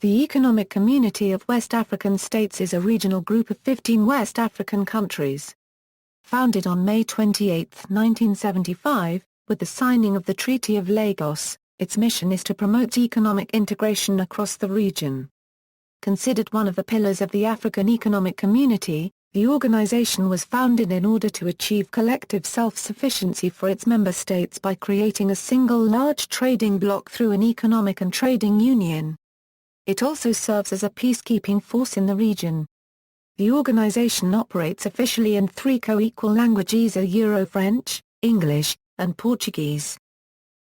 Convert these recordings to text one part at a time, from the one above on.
The Economic Community of West African States is a regional group of 15 West African countries. Founded on May 28, 1975, with the signing of the Treaty of Lagos, its mission is to promote economic integration across the region. Considered one of the pillars of the African Economic Community, the organization was founded in order to achieve collective self-sufficiency for its member states by creating a single large trading bloc through an economic and trading union. It also serves as a peacekeeping force in the region. The organization operates officially in 3 co-equal languages: Euro-French, English, and Portuguese.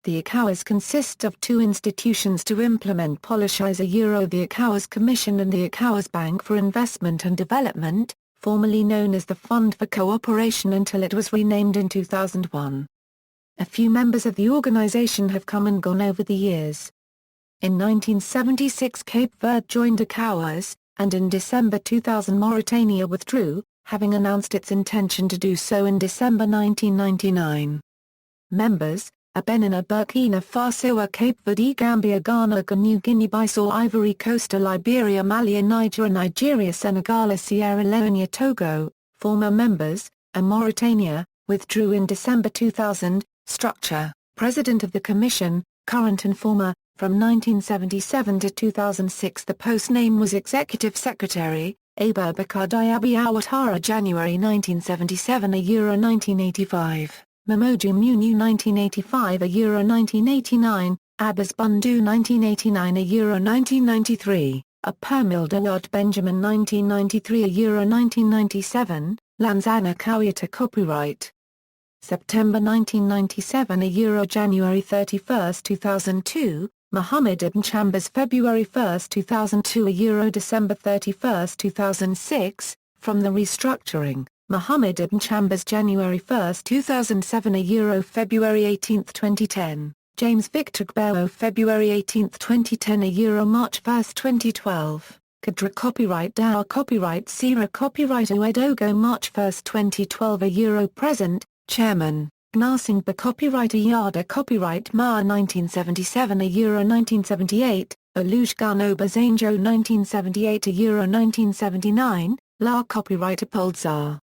The ECOWAS consists of 2 institutions to implement policies: the ECOWAS Commission and the ECOWAS Bank for Investment and Development, formerly known as the Fund for Cooperation until it was renamed in 2001. A few members of the organization have come and gone over the years. In 1976 Cape Verde joined ECOWAS, and in December 2000 Mauritania withdrew, having announced its intention to do so in December 1999. Members: Benin, Burkina Faso, Cape Verde, Gambia, Ghana, New Guinea, Bissau, Ivory Coast, Liberia, Mali, Nigeria, Senegal, Sierra Leone, Togo. Former members: Mauritania, withdrew in December 2000. Structure: President of the Commission, current and former. From 1977 to 2006 the post name was Executive Secretary. Abubakar Diaby Ouattara, January 1977 Euro 1985, Mamadou Munu 1985 Euro 1989, Abbas Bundu 1989 Euro 1993, Permil Dawad Benjamin 1993 Euro 1997, Lansana Kouyaté copyright. September 1997 Euro January 31, 2002, Mohammed Ibn Chambers February 1, 2002 Euro December 31, 2006, from the restructuring, Mohammed Ibn Chambers January 1, 2007 Euro February 18, 2010, James Victor Gbao February 18, 2010 Euro March 1, 2012, Kadra copyright Dow copyright Sierra copyright Uedogo March 1, 2012 Euro present, Chairman. Gnasingba copyright Yada copyright Ma 1977 Euro 1978, Aluj Gano Bazanjo 1978 Euro 1979, La copyright Apoldzar.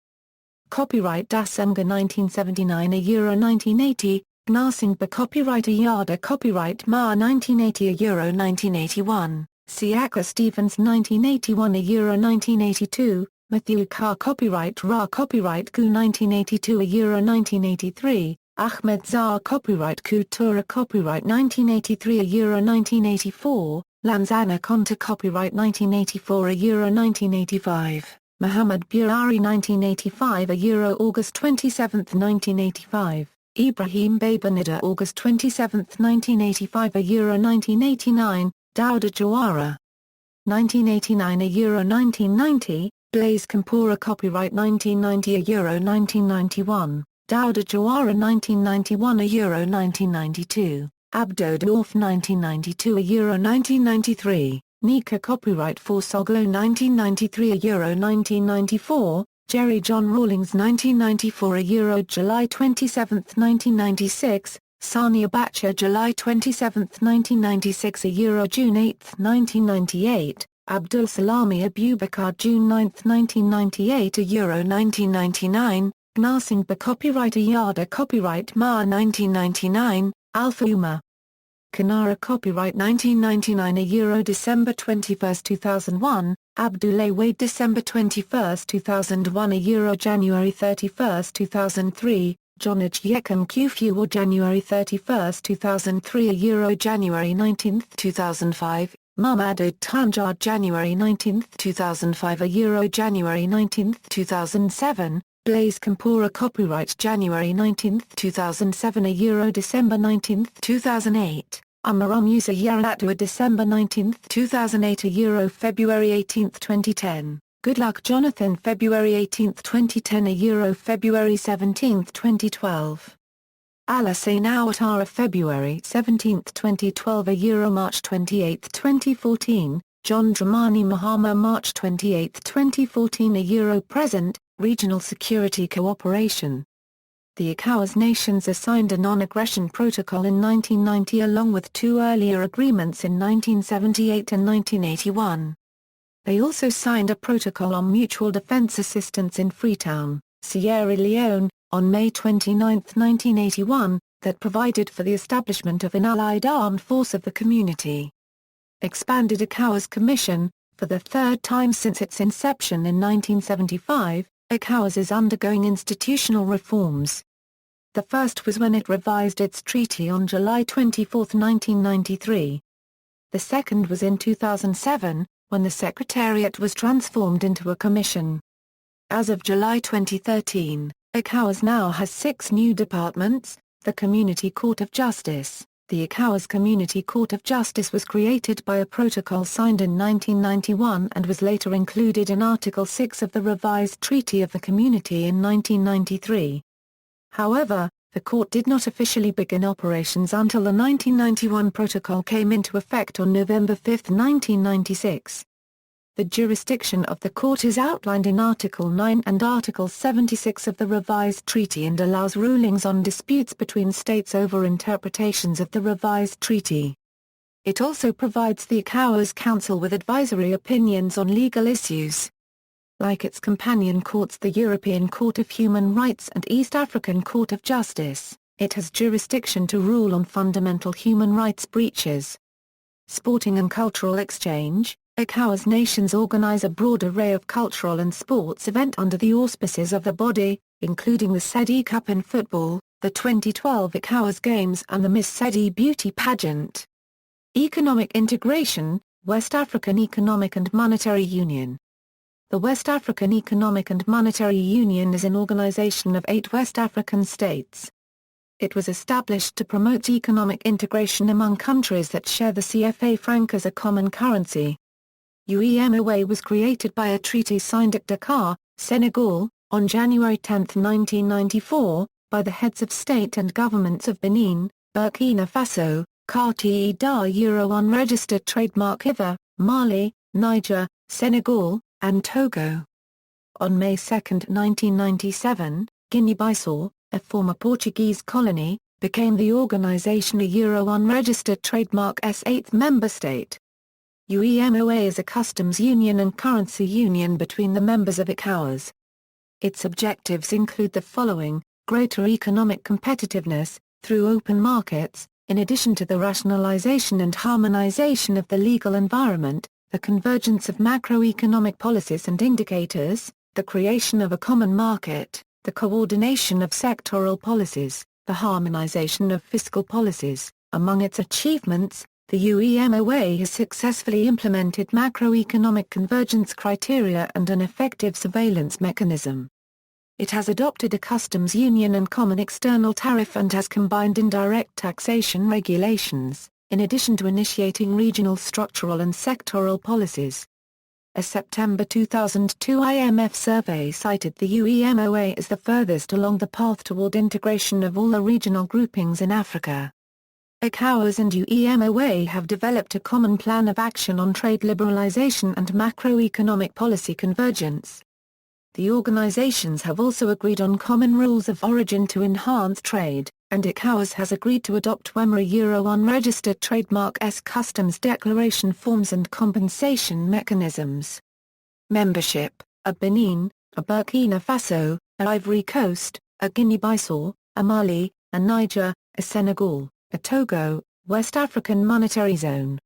Copyright Dasunga 1979 Euro 1980, Gnasingba copyright Yada copyright Ma 1980 Euro 1981, Siaka Stevens 1981 Euro 1982, Matthew Carr copyright Ra copyright Ku 1982 Euro 1983, Ahmed Zahar copyright Kultura copyright 1983 Euro 1984, Lansana Conta copyright 1984 Euro 1985, Muhammad Buhari 1985 Euro August 27, 1985, Ibrahim Babangida August 27, 1985 Euro 1989, Dauda Jawara 1989 Euro 1990, Blaise Compaoré copyright 1990 Euro 1991, Dauda Jawara 1991 Euro 1992, Abdo Diouf 1992 Euro 1993, Nika copyright Forsoglo 1993 Euro 1994, Jerry John Rawlings 1994 Euro July 27, 1996, Sani Abacha July 27, 1996 Euro June 8, 1998, Abdul Salami Abubakar June 9, 1998 Euro 1999, Gnasingba copyright Yada copyright Ma 1999, Alpha Uma Kanara copyright 1999 Euro December 21, 2001, Abdoulaye Wade December 21, 2001 Euro January 31, 2003, Jonaj Yekum Kufu January 31, 2003 Euro January 19, 2005, Mamadou Tanjar January 19, 2005 Euro January 19, 2007, Blaise Compaoré copyright January 19, 2007 Euro December 19, 2008, Amaram Musa Yar'Adua December 19, 2008 Euro February 18, 2010, Goodluck Jonathan February 18, 2010 Euro February 17, 2012. Alassane Ouattara February 17, 2012 Euro March 28, 2014, John Dramani Mahama March 28, 2014 Euro present, Regional Security Cooperation. The ECOWAS nations assigned a non-aggression protocol in 1990 along with two earlier agreements in 1978 and 1981. They also signed a protocol on mutual defense assistance in Freetown, Sierra Leone, on May 29, 1981, that provided for the establishment of an allied armed force of the Communauté. Expanded ECOWAS Commission. For the third time since its inception in 1975, ECOWAS is undergoing institutional reforms. The first was when it revised its treaty on July 24, 1993. The second was in 2007, when the Secretariat was transformed into a commission. As of July 2013, ECOWAS now has 6 new departments: the Communauté Court of Justice. The ECOWAS Communauté Court of Justice was created by a protocol signed in 1991 and was later included in Article 6 of the revised Treaty of the Communauté in 1993. However, the court did not officially begin operations until the 1991 protocol came into effect on November 5, 1996. The jurisdiction of the court is outlined in Article 9 and Article 76 of the revised treaty and allows rulings on disputes between states over interpretations of the revised treaty. It also provides the ECOWAS Council with advisory opinions on legal issues. Like its companion courts, the European Court of Human Rights and East African Court of Justice, it has jurisdiction to rule on fundamental human rights breaches. Sporting and cultural exchange. ECOWAS nations organize a broad array of cultural and sports events under the auspices of the body, including the CEDEAO Cup in football, the 2012 ECOWAS Games and the Miss CEDEAO Beauty Pageant. Economic integration. West African Economic and Monetary Union. The West African Economic and Monetary Union is an organization of 8 West African states. It was established to promote economic integration among countries that share the CFA franc as a common currency. UEMOA was created by a treaty signed at Dakar, Senegal, on January 10, 1994, by the heads of state and governments of Benin, Burkina Faso, Carte d'Euro unregistered trademark Ivoire, Mali, Niger, Senegal, and Togo. On May 2, 1997, Guinea-Bissau, a former Portuguese colony, became the organization a Euro unregistered trademark's 8th member state. UEMOA is a customs union and currency union between the members of ECOWAS. Its objectives include the following: greater economic competitiveness, through open markets, in addition to the rationalization and harmonization of the legal environment, the convergence of macroeconomic policies and indicators, the creation of a common market, the coordination of sectoral policies, the harmonization of fiscal policies. Among its achievements, the UEMOA has successfully implemented macroeconomic convergence criteria and an effective surveillance mechanism. It has adopted a customs union and common external tariff and has combined indirect taxation regulations, in addition to initiating regional structural and sectoral policies. A September 2002 IMF survey cited the UEMOA as the furthest along the path toward integration of all the regional groupings in Africa. ECOWAS and UEMOA have developed a common plan of action on trade liberalization and macroeconomic policy convergence. The organizations have also agreed on common rules of origin to enhance trade, and ECOWAS has agreed to adopt WEMRA Euro unregistered trademark's customs declaration forms and compensation mechanisms. Membership: a Benin, a Burkina Faso, a Ivory Coast, a Guinea-Bissau, a Mali, a Niger, a Senegal, a Togo, West African Monetary Zone.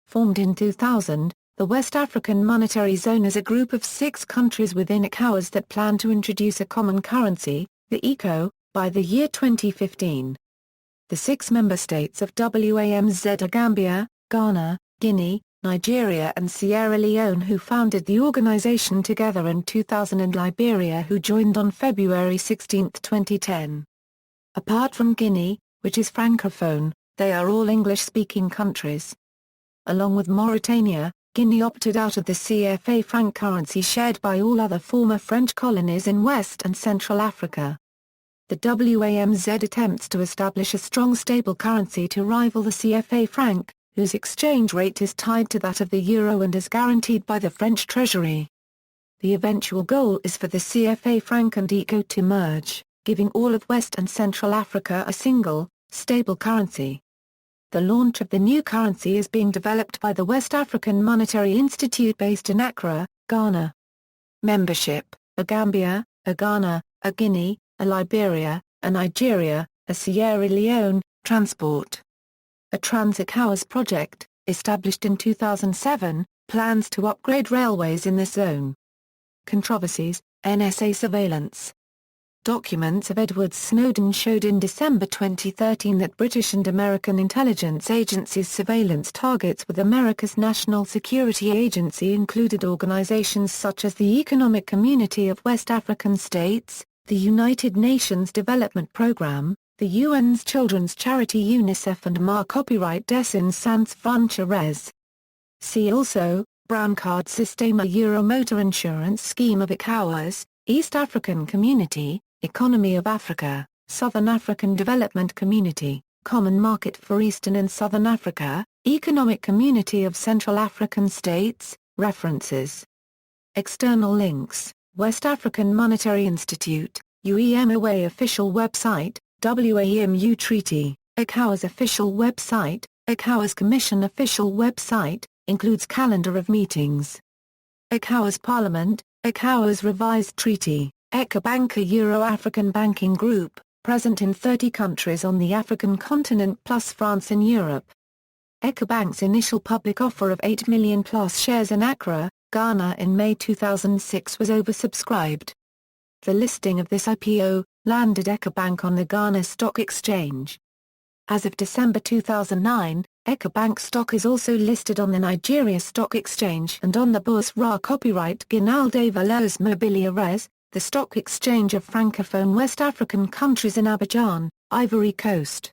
Formed in 2000, the West African Monetary Zone is a group of 6 countries within ECOWAS that plan to introduce a common currency, the ECO, by the year 2015. The 6 member states of WAMZ are Gambia, Ghana, Guinea, Nigeria and Sierra Leone, who founded the organization together in 2000, and Liberia, who joined on February 16, 2010. Apart from Guinea, which is francophone, they are all English-speaking countries. Along with Mauritania, Guinea opted out of the CFA franc currency shared by all other former French colonies in West and Central Africa. The WAMZ attempts to establish a strong stable currency to rival the CFA franc, whose exchange rate is tied to that of the euro and is guaranteed by the French Treasury. The eventual goal is for the CFA franc and ECO to merge, giving all of West and Central Africa a single, stable currency. The launch of the new currency is being developed by the West African Monetary Institute based in Accra, Ghana. Membership: a Gambia, a Ghana, a Guinea, a Liberia, a Nigeria, a Sierra Leone. Transport: a Trans-ECOWAS project, established in 2007, plans to upgrade railways in this zone. Controversies: NSA surveillance. Documents of Edward Snowden showed in December 2013 that British and American intelligence agencies' surveillance targets with America's National Security Agency included organizations such as the Economic Communauté of West African States, the United Nations Development Programme, the UN's children's charity UNICEF and MAR Copyright des Sans Frontières. See also, Brown Card Sistema Euro Motor Insurance Scheme of ECOWAS, East African Community, Economy of Africa, Southern African Development Community, Common Market for Eastern and Southern Africa, Economic Community of Central African States. References. External links: West African Monetary Institute, UEMOA official website, WAEMU Treaty, ECOWAS official website, ECOWAS Commission official website, includes calendar of meetings. ECOWAS Parliament, ECOWAS Revised Treaty. EcoBank, a Euro-African banking group, present in 30 countries on the African continent plus France in Europe. EcoBank's initial public offer of 8 million plus shares in Accra, Ghana in May 2006 was oversubscribed. The listing of this IPO landed EcoBank on the Ghana Stock Exchange. As of December 2009, EcoBank stock is also listed on the Nigeria Stock Exchange and on the Bourse Ra Copyright Guinal de Valeurs Mobiliares, the stock exchange of Francophone West African countries in Abidjan, Ivory Coast.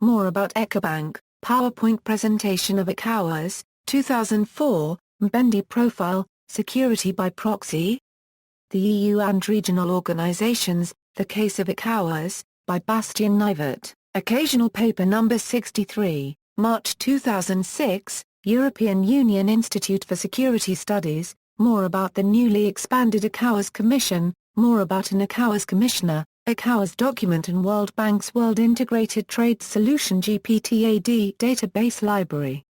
More about EcoBank, PowerPoint presentation of ECOWAS, 2004, Mbendi profile, security by proxy. The EU and regional organizations, the case of ECOWAS, by Bastien Nivert, occasional paper number 63, March 2006, European Union Institute for Security Studies. More about the newly expanded ECOWAS Commission, more about an ECOWAS Commissioner, ECOWAS document and World Bank's World Integrated Trade Solution GPTAD database library.